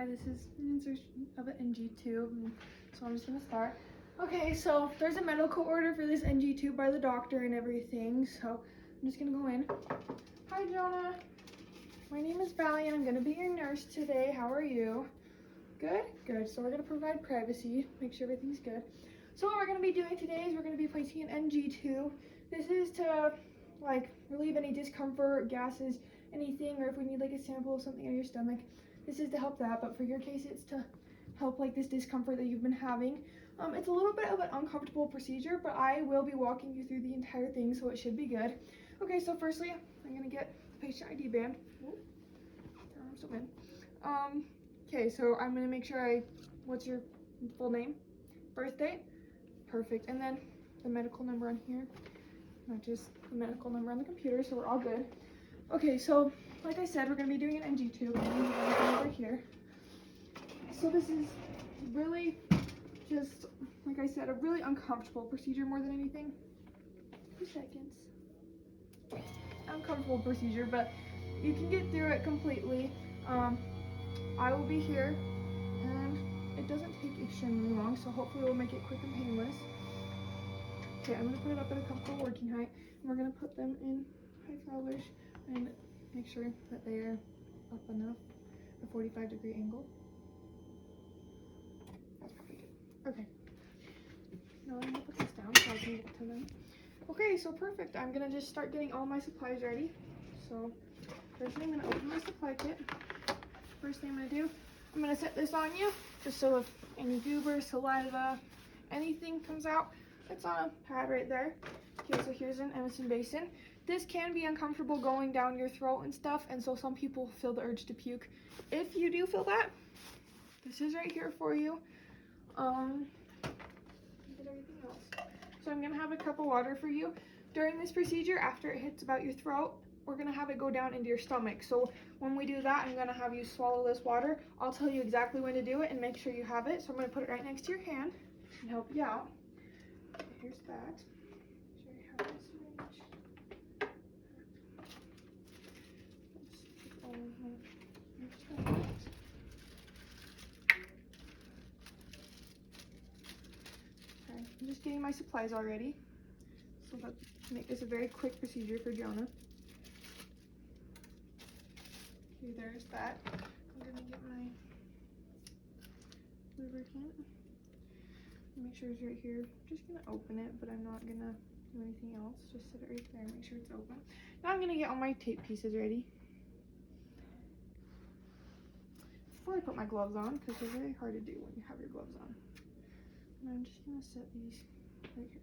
this is an insertion of an NG tube, so I'm just gonna start. Okay, so there's a medical order for this NG tube by the doctor and everything, so I'm just gonna go in. Hi, Jonah. My name is Valley, and I'm gonna be your nurse today. How are you? Good? Good. So we're gonna provide privacy, make sure everything's good. So what we're gonna be doing today is we're gonna be placing an NG tube. This is to like relieve any discomfort, gases, anything, or if we need like a sample of something in your stomach. This is to help that, but for your case, it's to help like this discomfort that you've been having. It's a little bit of an uncomfortable procedure, but I will be walking you through the entire thing, so it should be good. Okay, so firstly, I'm gonna get the patient ID band. Okay, so I'm gonna make sure what's your full name? Birth date? Perfect, and then the medical number on here, not just the medical number on the computer, so we're all good. Okay, so like I said, we're gonna be doing an NG tube. I'm gonna move everything over here. So this is really just, like I said, a really uncomfortable procedure more than anything. 2 seconds. Uncomfortable procedure, but you can get through it completely. I will be here, and it doesn't take extremely long, so hopefully we'll make it quick and painless. Okay, I'm gonna put it up at a comfortable working height, and we're gonna put them in high flowers and make sure that they are up enough, a 45-degree angle. That's pretty good. Okay. Now I'm gonna put this down so I can get to them. Okay, so perfect. I'm gonna just start getting all my supplies ready. So first thing, I'm gonna open my supply kit. First thing I'm gonna do, I'm gonna set this on you, just so if any goober, saliva, anything comes out, it's on a pad right there. Okay, so here's an Emerson basin. This can be uncomfortable going down your throat and stuff, and so some people feel the urge to puke. If you do feel that, this is right here for you. Get everything else. So I'm gonna have a cup of water for you. During this procedure, after it hits about your throat, we're gonna have it go down into your stomach. So when we do that, I'm gonna have you swallow this water. I'll tell you exactly when to do it and make sure you have it. So I'm gonna put it right next to your hand and help you out. Here's that. Make sure you have this syringe. Okay, I'm just getting my supplies all ready. So that make this a very quick procedure for Jonah. Okay, there's that. I'm gonna get my lubricant. Make sure it's right here. I'm just gonna open it, but I'm not gonna do anything else. Just set it right there, make sure it's open. Now I'm gonna get all my tape pieces ready. Before I put my gloves on, because they're very hard to do when you have your gloves on. And I'm just gonna set these right here.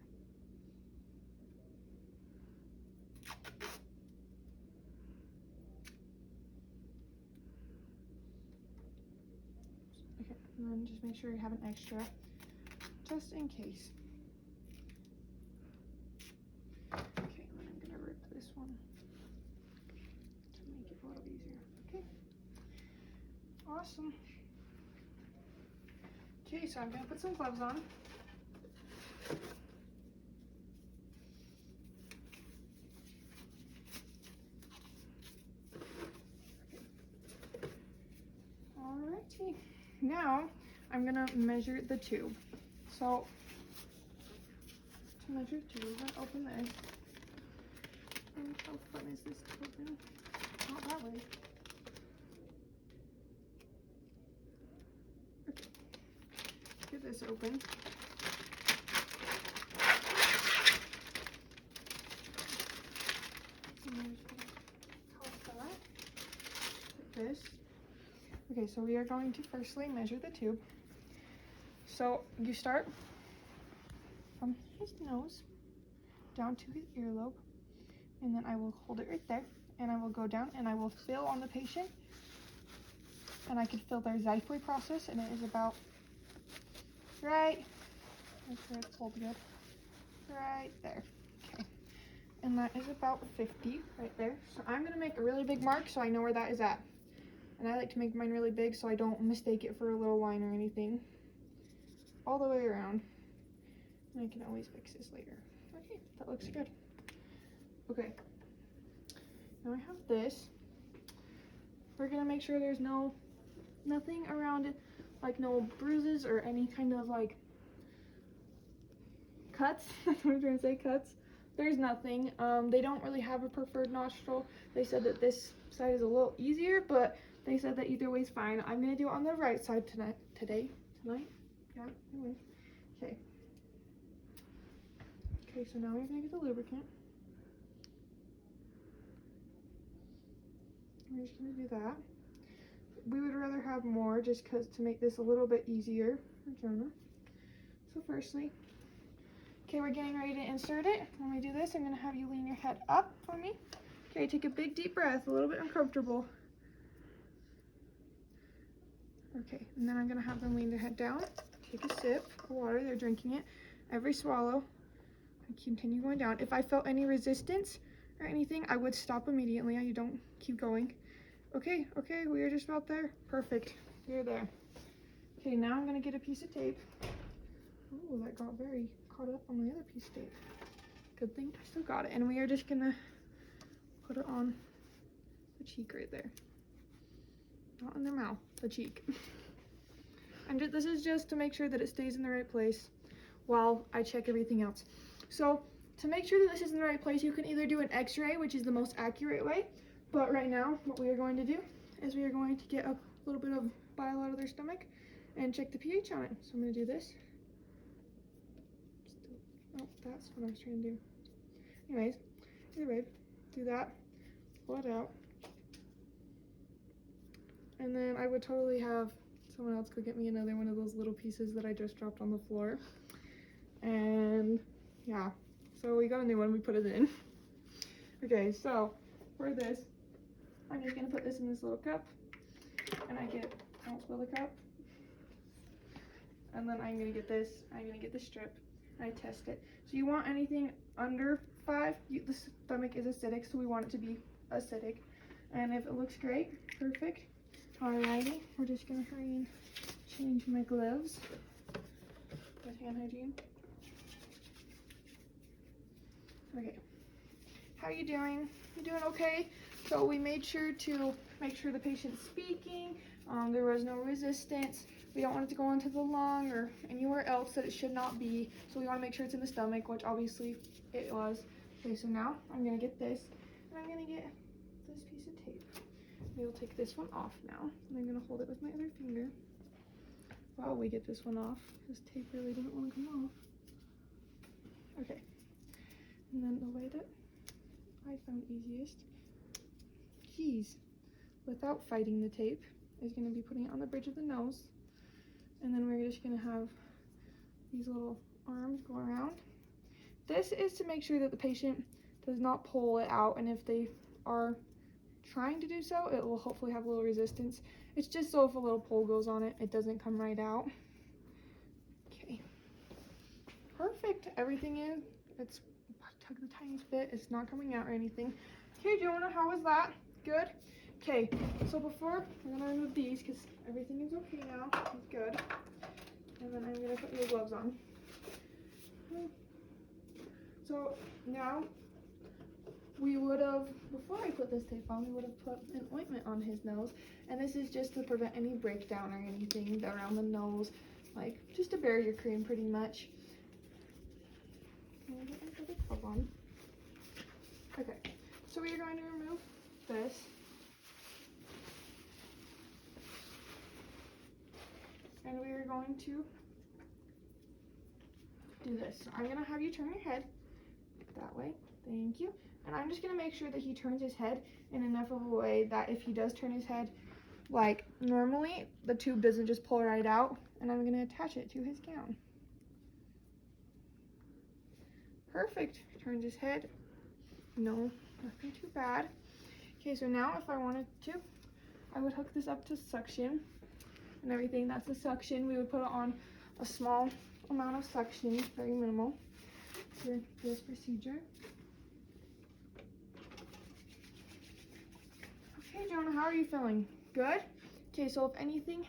Okay, and then just make sure you have an extra, just in case. Okay, and then I'm gonna rip this one to make it a little easier. Okay, awesome. Okay, so I'm gonna put some gloves on. Alrighty, now I'm gonna measure the tube. So to measure the tube, I'm gonna open this. And how fun is this to open? Not that way. Okay, get this open. This. Okay, so we are going to firstly measure the tube. So you start from his nose down to his earlobe, and then I will hold it right there, and I will go down and I will fill on the patient, and I can feel their xiphoid process, and it is about right, make sure it's pulled good, right there. Okay, and that is about 50 right there. So I'm gonna make a really big mark so I know where that is at. And I like to make mine really big so I don't mistake it for a little line or anything. All the way around. And I can always fix this later. Okay, that looks good. Okay. Now I have this. We're gonna make sure there's no nothing around it, like no bruises or any kind of like cuts. That's what I'm trying to say, cuts. There's nothing. They don't really have a preferred nostril. They said that this side is a little easier, but they said that either way's fine. I'm gonna do it on the right side tonight. Yeah, anyway. Okay. Okay, so now we're gonna get the lubricant. We're just gonna do that. We would rather have more just because to make this a little bit easier for Jonah. So firstly, okay, we're getting ready to insert it. When we do this, I'm gonna have you lean your head up for me. Okay, take a big deep breath, a little bit uncomfortable. Okay, and then I'm gonna have them lean their head down. Take a sip of water, they're drinking it. Every swallow, I continue going down. If I felt any resistance or anything, I would stop immediately. You don't keep going. Okay, we are just about there. Perfect, you're there. Okay, now I'm gonna get a piece of tape. Oh, that got very caught up on the other piece of tape. Good thing I still got it. And we are just gonna put it on the cheek right there. Not in their mouth, the cheek. And this is just to make sure that it stays in the right place while I check everything else. So to make sure that this is in the right place, you can either do an x-ray, which is the most accurate way, but right now what we are going to do is we are going to get a little bit of bile out of their stomach and check the pH on it. So I'm gonna do this. Oh, that's what I was trying to do. Anyways, either way, do that, pull it out. And then I would totally have someone else go get me another one of those little pieces that I just dropped on the floor. And yeah, so we got a new one, we put it in. Okay, so for this, I'm just gonna put this in this little cup. And don't spill the cup. And then I'm gonna get this, I'm gonna get the strip. I test it. So you want anything under 5, the stomach is acidic, so we want it to be acidic. And if it looks great, perfect. Alrighty, we're just gonna hurry and change my gloves. Good hand hygiene. Okay, how are you doing? You doing okay? So we made sure to make sure the patient's speaking. There was no resistance. We don't want it to go into the lung or anywhere else that it should not be. So we want to make sure it's in the stomach, which obviously it was. Okay, so now I'm going to get this, and I'm going to get this piece of tape. We'll take this one off now, and I'm going to hold it with my other finger while we get this one off. This tape really didn't want to come off. Okay, and then the way that I found easiest, without fighting the tape, is going to be putting it on the bridge of the nose. And then we're just gonna have these little arms go around. This is to make sure that the patient does not pull it out, and if they are trying to do so, it will hopefully have a little resistance. It's just so if a little pull goes on it, it doesn't come right out. Okay, perfect. Everything is, it's tug the tiniest bit, it's not coming out or anything. Okay, Jonah, how was that? Good? Okay, so before, I'm gonna remove these because everything is okay now. It's good. And then I'm gonna put your gloves on. So now, we would have, before I put this tape on, we would have put an ointment on his nose. And this is just to prevent any breakdown or anything around the nose. Like, just a barrier cream pretty much. I'm gonna get my other glove on. Okay, so we are going to remove this. And we are going to do this. So I'm gonna have you turn your head that way. Thank you. And I'm just gonna make sure that he turns his head in enough of a way that if he does turn his head like normally, the tube doesn't just pull right out. And I'm gonna attach it to his gown. Perfect. Turns his head. No, nothing too bad. Okay, so now if I wanted to, I would hook this up to suction and everything. That's the suction. We would put it on a small amount of suction, very minimal, for this procedure. Okay, Jonah, how are you feeling? Good? Okay, so if anything,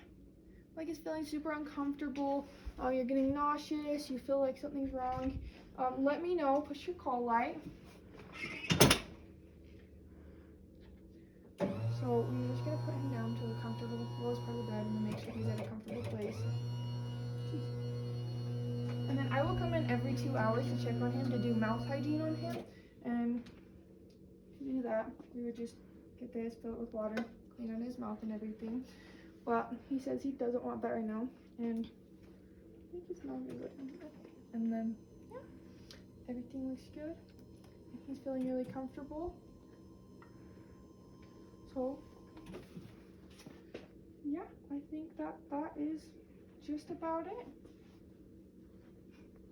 like is feeling super uncomfortable, you're getting nauseous, you feel like something's wrong, let me know. Push your call light. So So we're just gonna put him down to a comfortable, lowest part of the bed and then make sure he's at a comfortable place. And then I will come in every 2 hours to check on him, to do mouth hygiene on him. And to do that, we would just get this, fill it with water, clean out his mouth and everything. But he says he doesn't want that right now, and I think he smells really good. And then, yeah, everything looks good. He's feeling really comfortable. So, yeah, I think that is just about it.